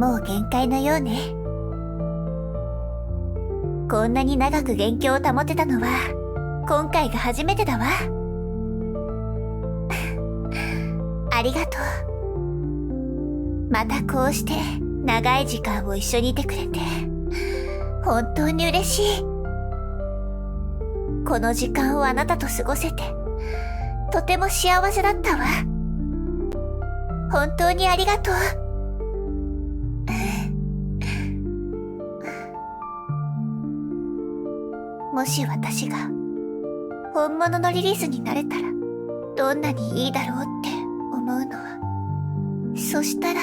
もう限界のようね。こんなに長く元気を保てたのは今回が初めてだわ。ありがとう。またこうして長い時間を一緒にいてくれて本当に嬉しい。この時間をあなたと過ごせてとても幸せだったわ。本当にありがとう。もし私が本物のリリスになれたらどんなにいいだろうって思うの。そしたら